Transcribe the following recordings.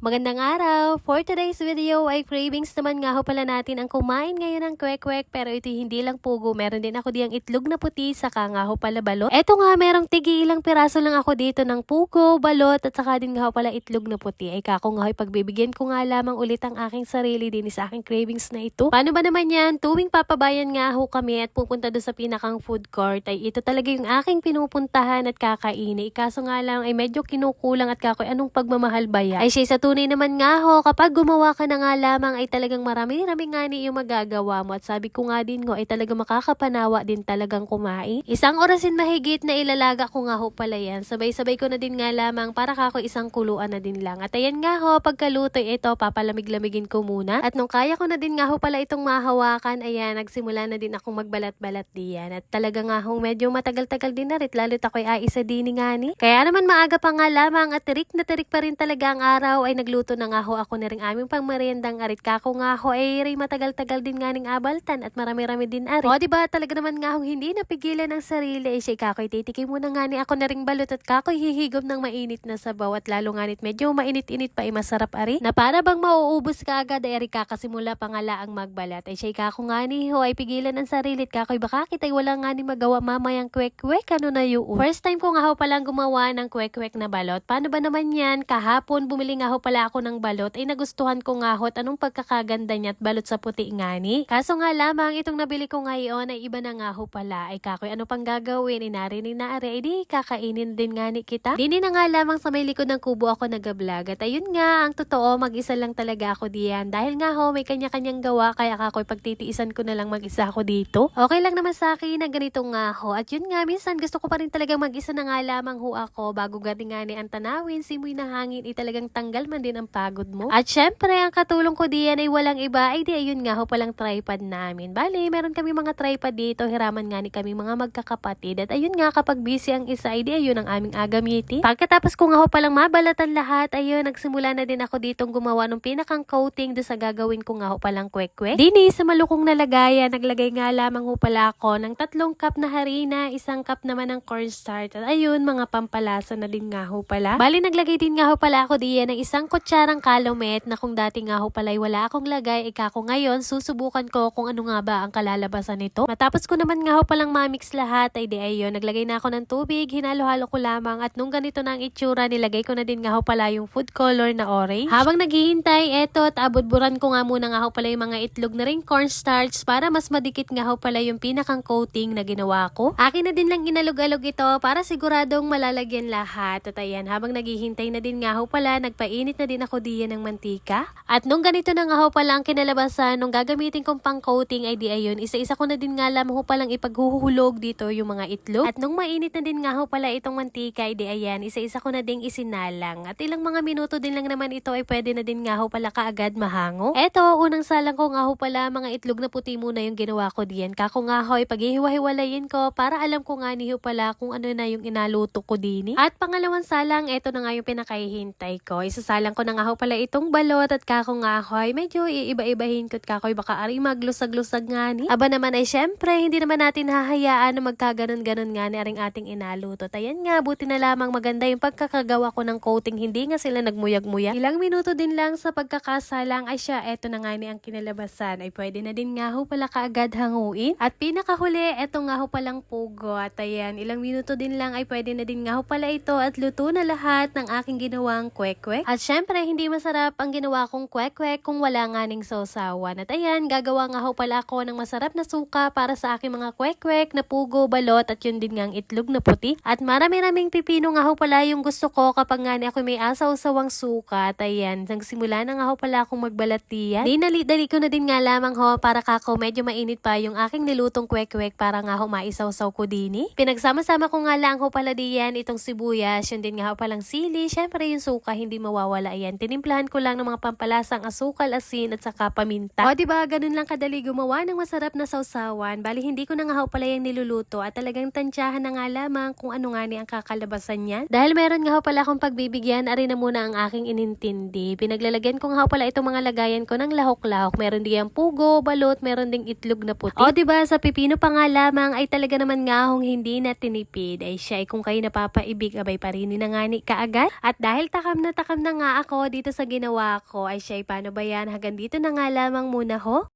Magandang araw! For today's video ay cravings naman nga ho pala natin ang kumain ngayon ng kwek-kwek, pero ito hindi lang pugo, meron din ako diyang itlog na puti saka nga ho pala balot. Eto nga merong tigi ilang piraso lang ako dito ng pugo, balot at saka din nga ho pala itlog na puti. Ay kako nga ho pagbibigyan ko nga lamang ulit ang aking sarili din sa aking cravings na ito. Paano ba naman yan? Tuwing papabayan nga ho kami at pupunta doon sa pinakang food court ay ito talaga yung aking pinupuntahan at kakainin. Kaso nga lang ay medyo kinukulang at kakoy anong pagmamahal ba yan? Ay siya sa tunay naman nga ho, kapag gumawa ka na nga lamang ay talagang marami-rami nga ni yung magagawa mo. At sabi ko nga din ho, ay talagang makakapanawa din talagang kumain. Isang orasin mahigit na ilalaga ko nga ho pala yan. Sabay-sabay ko na din nga lamang para kako isang kuluan na din lang. At ayan nga ho, pagkaluto ito, papalamig-lamigin ko muna. At nung kaya ko na din nga ho pala itong mahawakan, ayan, nagsimula na din akong magbalat-balat diyan. At talaga nga ho, medyo matagal-tagal din na rin, lalo't ako'y aisa din nga ni. Kaya naman maaga pa nga lamang at tirik na tirik pa rin talaga ang araw ay nagluto na nga ho ako na rin aming pang meriendang arit. Kako nga ho ay matagal-tagal din nga ning abaltan at marami-rami din arit. O diba talaga naman nga ho hindi napigilan ng sarili ay siya kako'y titikim muna nga ni ako na ring balot at kako'y hihigom ng mainit na sabaw at lalo nga nit medyo mainit-init pa ay masarap ari. Na para bang mauubos ka agad ay ari kakasimula pa nga laang magbalat ay siya kako nga ni ho ay pigilan ng sarili at kako'y baka kita'y wala nga ni magawa mamayang kwek-kwek ano na yun. First time ko nga ho palang gumawa ng kwek-kwek na balot. Paano ba naman yan? Kahapon bumili nga ho pala ako ng balot ay nagustuhan ko nga ho at anong pagkakaganda niya at balot sa puti nga ni. Kaso nga lamang itong nabili ko ngayon ay iba na nga ho pala. Ay kakoy ano pang gagawin? Inarinig na ari ay di kakainin din nga ni kita. Dini na nga lamang sa may likod ng kubo ako nag-vlog at ayun nga ang totoo mag-isa lang talaga ako diyan. Dahil nga ho may kanya-kanyang gawa kaya kakoy pagtitiisan ko na lang mag-isa ako dito. Okay lang naman sa akin na ganito nga ho. At yun nga minsan gusto ko pa rin talagang mag-isa na nga lamang ho ako bago gating nga ni ang tanawin, simoy na hangin ay talagang tanggal man din ang pagod mo. At syempre, ang katulong ko diyan ay walang iba, ay di ayun nga ho palang tripod namin. Bali, meron kami mga tripod dito, hiraman nga ni kami mga magkakapatid. At ayun nga, kapag busy ang isa, ay di ayun ang aming agamitin. Pagkatapos ko nga ho palang mabalatan lahat, ayun, nagsimula na din ako ditong gumawa ng pinakang coating do sa gagawin ko nga ho palang kwek-kwek. Dini, sa malukong nalagayan, naglagay nga lamang ho pala ako ng 3 cup na harina, 1 cup naman ng cornstarch. At ayun, mga pampalasa na din nga ho pala. Bali, naglagay din nga ho pala ako diyan ng 1 kutsarang calumet na kung dati nga ho pala wala akong lagay, kako ngayon susubukan ko kung ano nga ba ang kalalabasan nito. Matapos ko naman nga ho palang mamix lahat, ay di ayun, naglagay na ako ng tubig, hinalo-halo ko lamang at nung ganito na ang itsura, nilagay ko na din nga ho pala yung food color na orange. Habang naghihintay, eto, at abudburan ko nga muna nga ho pala yung mga itlog na rin cornstarch para mas madikit nga ho pala yung pinakang coating na ginawa ko. Akin na din lang inalog-alog ito para siguradong malalagyan lahat. At ayan, habang naghihintay na din nga ho pala, nagpainit na din ako diyan ng mantika. At nung ganito na nga ho pala ang kinalabasan, nung gagamitin kong pang coating ay di ayun, isa-isa ko na din nga lamang ho palang ipaghuhulog dito yung mga itlog. At nung mainit na din nga ho pala itong mantika ay di ayan, isa-isa ko na ding isinalang. At ilang mga minuto din lang naman ito ay pwede na din nga ho pala kaagad mahango. Eto, unang salang ko nga ho pala mga itlog na puti muna yung ginawa ko diyan. Kako nga ho, paghihiwa-hiwalayin ko para alam ko nga ni ho pala kung ano na yung inaluto ko din. At pangalawang salang, eto na nga yung pinakahihintay ko. Isasalang ko na nga ho pala itong balot at kako nga hoy, medyo iiba-ibahin ko at kakoy baka ari maglusag-lusag nga ni. Aba naman ay syempre, hindi naman natin hahayaan na magkaganon-ganon nga ni aring ating inaluto. At ayan nga, buti na lamang maganda yung pagkakagawa ko ng coating, hindi nga sila nagmuyag-muyag. Ilang minuto din lang sa pagkakasalang ay siya, eto na nga ni ang kinalabasan. Ay pwede na din nga ho pala kaagad hanguin. At pinakahuli, eto nga ho palang pugo. At ayan, ilang minuto din lang ay pwede na din nga ho pala ito at luto na lahat ng aking ginawang kwek-kwek. At syempre, hindi masarap ang ginawa kong kwek-kwek kung wala nga ning sausawan. At ayan, gagawa nga ho pala ako ng masarap na suka para sa aking mga kwek-kwek na pugo, balot at yun din ngang itlog na puti. At marami-raming pipino nga ho pala yung gusto ko kapag nga ako may asaw-sawang suka. At ayan, nagsimula na nga ho pala akong magbalat diyan. Dinali-dali ko na din nga lamang ho para kako medyo mainit pa yung aking nilutong kwek-kwek para nga ho maisaw-saw ko dini. Pinagsama-sama ko nga lang ho pala diyan itong sibuyas, yun din nga ho palang sili, syempre yung suka hindi mawawala yan. Tinimplahan ko lang ng mga pampalasang asukal, asin at saka paminta. O diba, ganun lang kadali gumawa ng masarap na sausawan. Bali hindi ko na nga ho pala yung niluluto at talagang tansyahan na nga lamang kung ano nga ni ang kakalabasan niyan. Dahil meron nga ho pala akong pagbibigyan, ari na muna ang aking inintindi. Pinaglalagyan ko nga ho pala itong mga lagayan ko ng lahok-lahok. Meron diyang pugo, balot, meron ding itlog na puti. O diba, sa pipino pa nga lamang ay talaga naman nga hong hindi na tinipid. Ay siya ay kung kayo napapaibig, abay parinin na nga ni kaagad. At dahil takam na nga nga ako dito sa ginawa ko. Ay siya'y paano ba yan? Hanggang dito na nga lamang muna ho.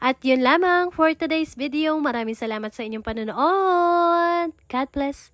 At yun lamang for today's video. Maraming salamat sa inyong panonood. God bless.